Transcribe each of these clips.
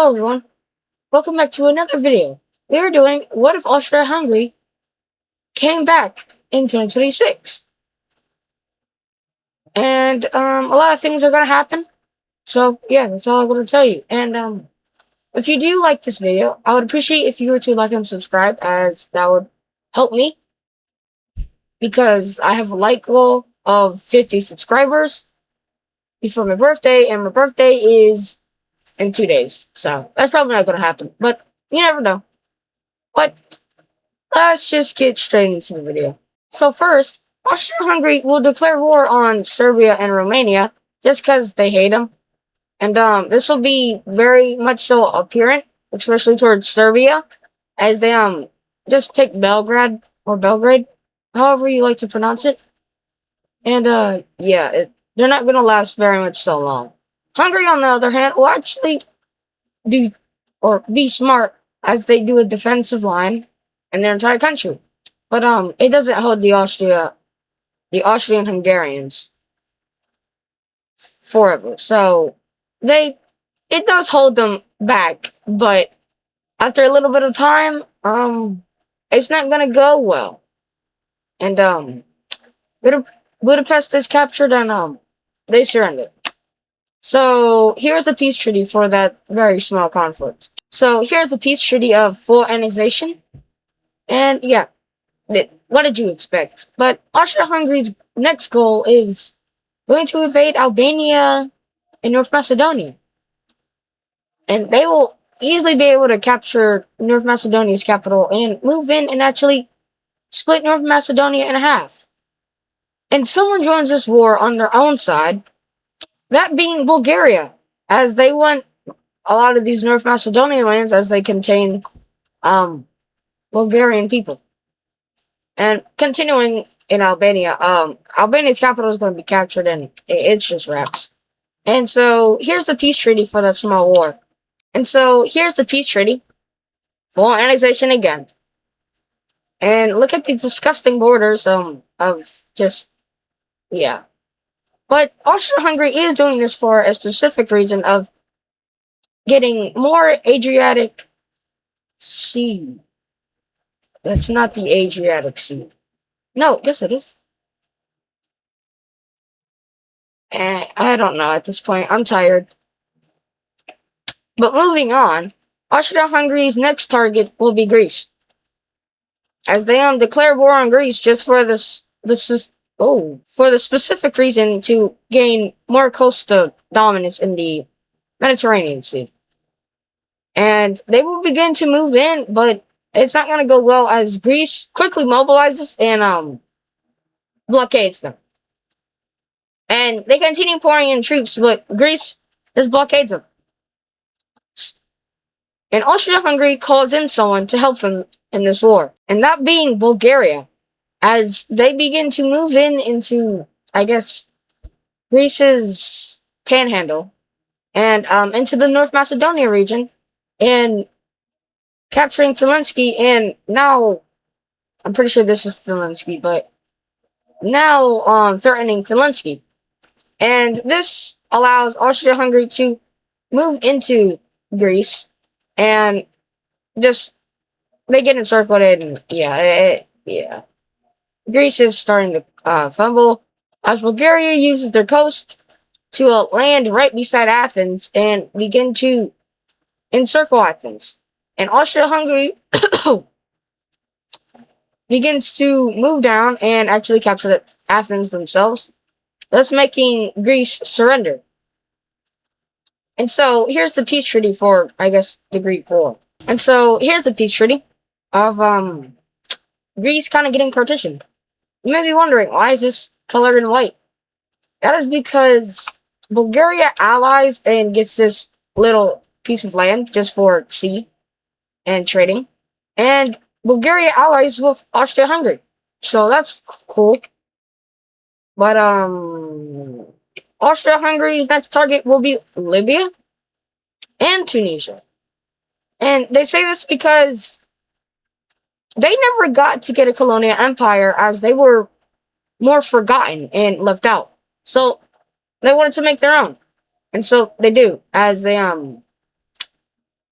Hello everyone, welcome back to another video. We are doing what if Austria-Hungary came back in 2026? And a lot of things are gonna happen. So yeah, that's all I'm gonna tell you. And if you do like this video, I would appreciate if you were to like and subscribe, as that would help me because I have a like goal of 50 subscribers before my birthday, and my birthday is in 2 days. So that's probably not gonna happen. But you never know. But let's just get straight into the video. So first, Austria-Hungary will declare war on Serbia and Romania just because they hate them. And this will be very much so apparent, especially towards Serbia, as they just take Belgrade, or Belgrade, however you like to pronounce it. And yeah, they're not going to last very much so long. Hungary, on the other hand, will actually do or be smart, as they do a defensive line in their entire country. But it doesn't hold the Austrian-Hungarians forever. So it does hold them back, but after a little bit of time, it's not gonna go well. And Budapest is captured, and they surrender. So here's a peace treaty for that very small conflict. So here's a peace treaty of full annexation. And yeah, what did you expect? But Austria-Hungary's next goal is going to invade Albania and North Macedonia. And they will easily be able to capture North Macedonia's capital and move in and actually split North Macedonia in half. And someone joins this war on their own side, that being Bulgaria, as they want a lot of these North Macedonian lands, as they contain Bulgarian people. And continuing in Albania, Albania's capital is going to be captured, and it's just wraps. And so here's the peace treaty for that small war. And so here's the peace treaty. Full annexation again. And look at the disgusting borders of just, yeah. But Austria-Hungary is doing this for a specific reason of getting more Adriatic Sea. That's not the Adriatic Sea. No, yes it is. I don't know at this point. I'm tired. But moving on, Austria-Hungary's next target will be Greece, as they declare war on Greece just for for the specific reason to gain more coastal dominance in the Mediterranean Sea. And they will begin to move in, but it's not going to go well, as Greece quickly mobilizes and blockades them. And they continue pouring in troops, but Greece just blockades them. And Austria-Hungary calls in someone to help them in this war, and that being Bulgaria, as they begin to move into, I guess, Greece's panhandle, and into the North Macedonia region, and capturing Zelensky, and now, I'm pretty sure this is Zelensky, but now threatening Zelensky. And this allows Austria-Hungary to move into Greece, and just, they get encircled, and yeah. Greece is starting to fumble, as Bulgaria uses their coast to land right beside Athens and begin to encircle Athens. And Austria-Hungary begins to move down and actually capture Athens themselves, thus making Greece surrender. And so here's the peace treaty for, I guess, the Greek war. And so here's the peace treaty of Greece kind of getting partitioned. You may be wondering, why is this colored in white? That is because Bulgaria allies and gets this little piece of land just for sea and trading. And Bulgaria allies with Austria-Hungary. So that's cool. But Austria-Hungary's next target will be Libya and Tunisia. And they say this because they never got to get a colonial empire, as they were more forgotten and left out. So they wanted to make their own. And so they do, as they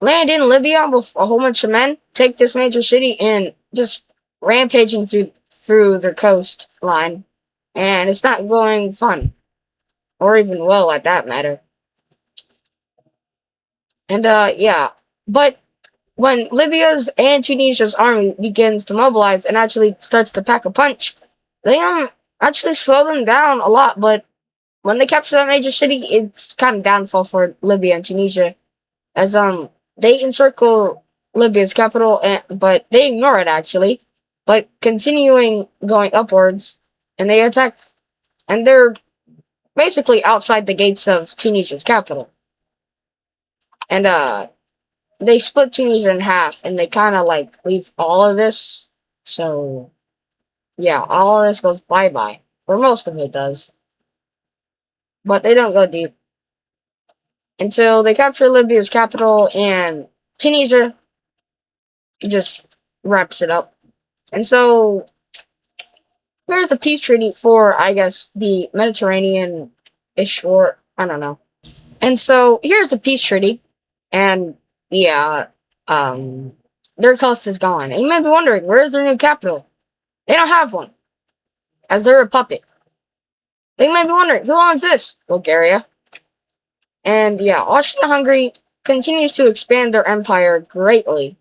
land in Libya with a whole bunch of men, take this major city, and just rampaging through their coastline, and it's not going fun or even well at that matter. And yeah, but when Libya's and Tunisia's army begins to mobilize and actually starts to pack a punch, they actually slow them down a lot. But when they capture that major city, it's kind of downfall for Libya and Tunisia, as they encircle Libya's capital, but they ignore it actually, but continuing going upwards, and they attack, and they're basically outside the gates of Tunisia's capital, and they split Tunisia in half, and they kind of like leave all of this. So yeah, all of this goes bye bye, or most of it does, but they don't go deep until they capture Libya's capital, and Tunisia just wraps it up. And so here's the peace treaty for, I guess, the Mediterranean-ish, or I don't know. And so here's the peace treaty, and yeah, their coast is gone. And you might be wondering, where's their new capital? They don't have one, as they're a puppet. They might be wondering, who owns this? Bulgaria. And yeah, Austria-Hungary continues to expand their empire greatly,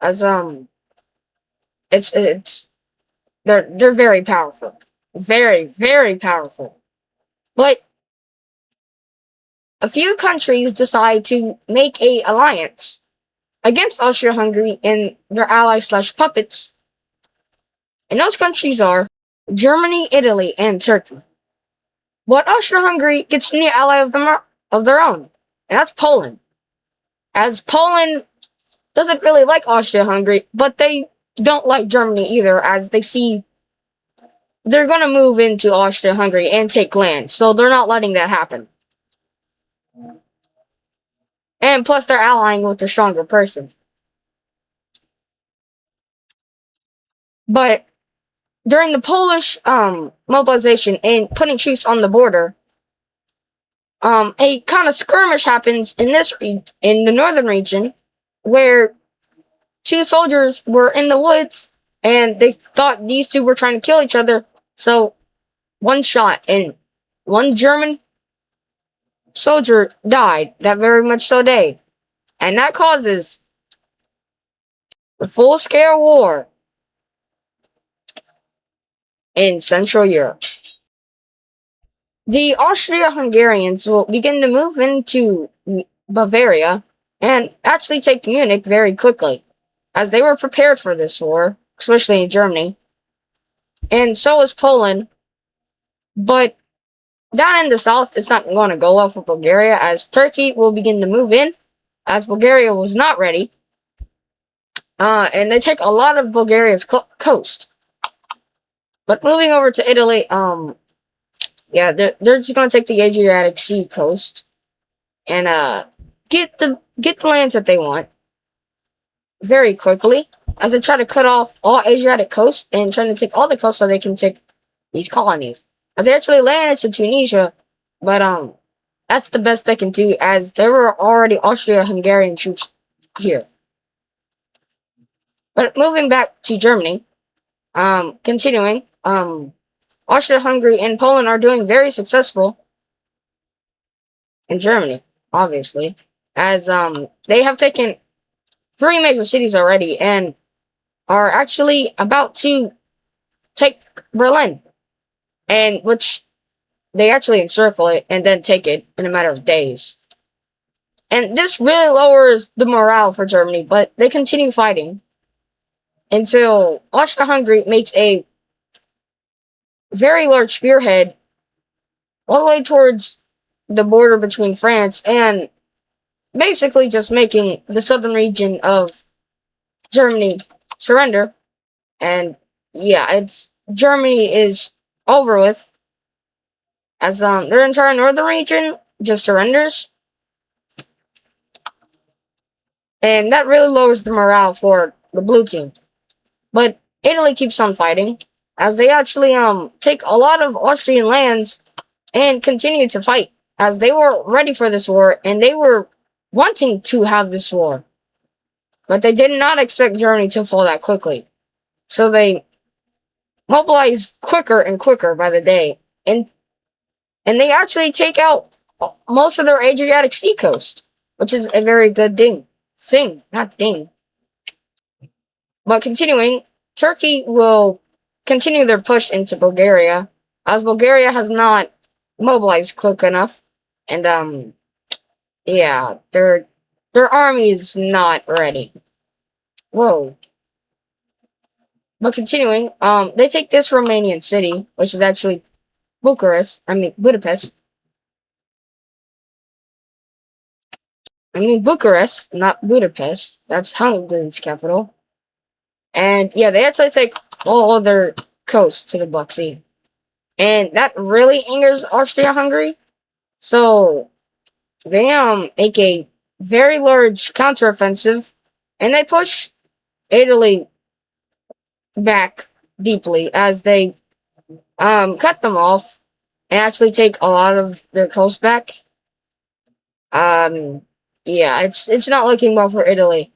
as it's they're very powerful, very very powerful. But a few countries decide to make a alliance against Austria-Hungary and their allies slash puppets, and those countries are Germany, Italy, and Turkey. But Austria-Hungary gets a new ally of their own, and that's Poland. As Poland doesn't really like Austria-Hungary, but they don't like Germany either, as they see they're going to move into Austria-Hungary and take land, so they're not letting that happen. And plus, they're allying with the stronger person. But during the Polish mobilization and putting troops on the border, a kind of skirmish happens in in the northern region, where two soldiers were in the woods, and they thought these two were trying to kill each other. So one shot, and one German soldier died that very much so day, and that causes the full-scale war in Central Europe. The Austria-Hungarians will begin to move into Bavaria and actually take Munich very quickly, as they were prepared for this war, especially in Germany. And so is Poland. But down in the south, it's not going to go well for Bulgaria, as Turkey will begin to move in, as Bulgaria was not ready. And they take a lot of Bulgaria's coast. But moving over to Italy, yeah, they're just gonna take the Adriatic Sea coast and get the lands that they want very quickly, as they try to cut off all Adriatic coast and trying to take all the coast so they can take these colonies. As they actually landed to Tunisia, but that's the best they can do, as there were already Austria-Hungarian troops here. But moving back to Germany, continuing, Austria-Hungary and Poland are doing very successful in Germany, obviously, as they have taken 3 major cities already and are actually about to take Berlin, and which they actually encircle it and then take it in a matter of days. And this really lowers the morale for Germany, but they continue fighting until Austria-Hungary makes a very large spearhead all the way towards the border between France, and basically just making the southern region of Germany surrender. And yeah, Germany is over with, as their entire northern region just surrenders, and that really lowers the morale for the blue team. But Italy keeps on fighting, as they actually take a lot of Austrian lands and continue to fight, as they were ready for this war, and they were wanting to have this war. But they did not expect Germany to fall that quickly. So they mobilized quicker and quicker by the day. And they actually take out most of their Adriatic Sea coast, which is a very good thing, not thing. But continuing, Turkey will continue their push into Bulgaria, as Bulgaria has not mobilized quick enough, and yeah, their army is not ready. Whoa. But continuing, they take this Romanian city, which is actually Budapest. Bucharest, not Budapest. That's Hungary's capital. And yeah, they actually take all their coast to the Black Sea. And that really angers Austria-Hungary. So they make a very large counteroffensive, and they push Italy back deeply as they cut them off and actually take a lot of their coast back. Yeah, it's not looking well for Italy.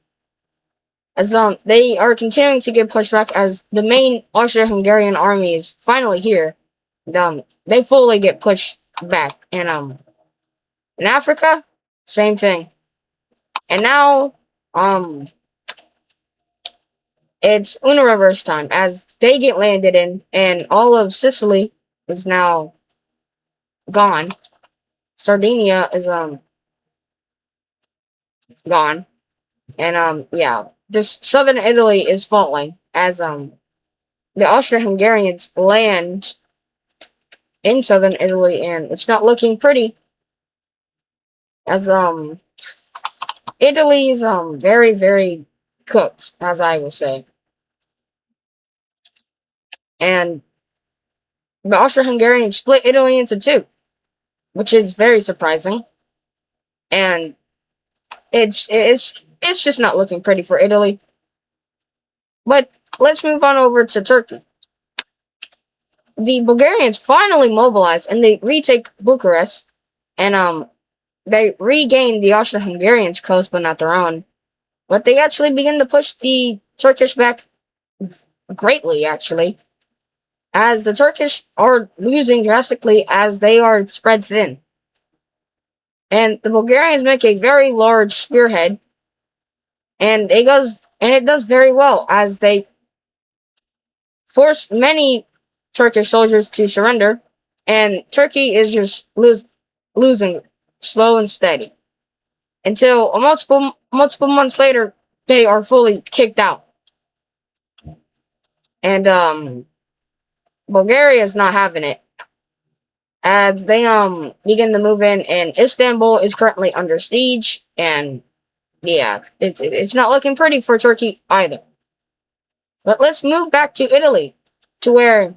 As they are continuing to get pushed back as the main Austrian-Hungarian army is finally here. And, they fully get pushed back. And in Africa, same thing. And now it's Unireverse time as they get landed in, and all of Sicily is now gone. Sardinia is gone. And yeah, this southern Italy is falling as the Austrian-Hungarians land in southern Italy, and it's not looking pretty as Italy is very, very cooked, as I will say. And the Austro-Hungarians split Italy into two, which is very surprising. And it's just not looking pretty for Italy. But let's move on over to Turkey. The Bulgarians finally mobilize and they retake Bucharest, and they regain the Austro-Hungarians' coast, but not their own. But they actually begin to push the Turkish back greatly, actually, as the Turkish are losing drastically as they are spread thin. And the Bulgarians make a very large spearhead, and it does very well as they force many Turkish soldiers to surrender, and Turkey is just losing slow and steady until multiple months later they are fully kicked out. And Bulgaria is not having it as they begin to move in, and Istanbul is currently under siege, and yeah, it's not looking pretty for Turkey either. But let's move back to Italy, to where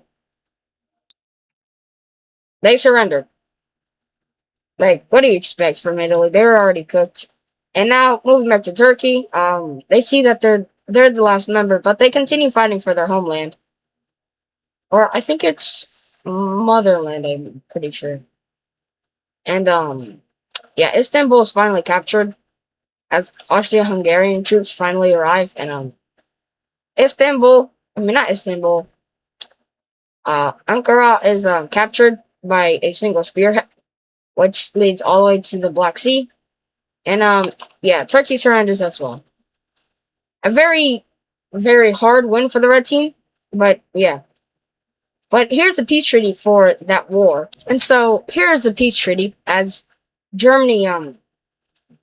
they surrendered. Like, what do you expect from Italy? They were already cooked. And now, moving back to Turkey, they see that they're the last member, but they continue fighting for their homeland. Or I think it's motherland, I'm pretty sure. And yeah, Istanbul is finally captured as Austria-Hungarian troops finally arrive, and not Istanbul, Ankara is captured by a single spearhead, which leads all the way to the Black Sea. And yeah, Turkey surrenders as well. A very, very hard win for the red team, but yeah. But here's the peace treaty for that war. And so here's the peace treaty as Germany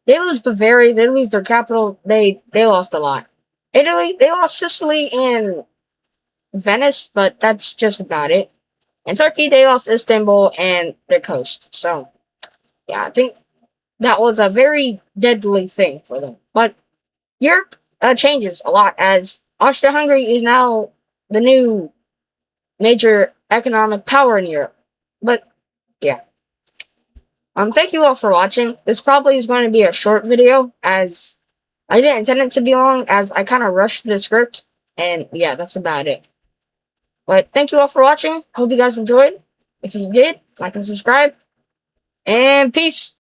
they lose Bavaria, they lose their capital, they lost a lot. Italy, they lost Sicily and Venice, but that's just about it. And Turkey, they lost Istanbul and their coast. So yeah, I think that was a very deadly thing for them. But Europe changes a lot as Austria-Hungary is now the new major economic power in Europe. But yeah. Thank you all for watching. This probably is going to be a short video as I didn't intend it to be long as I kind of rushed the script. And yeah, that's about it. But thank you all for watching. Hope you guys enjoyed. If you did, like and subscribe. And peace.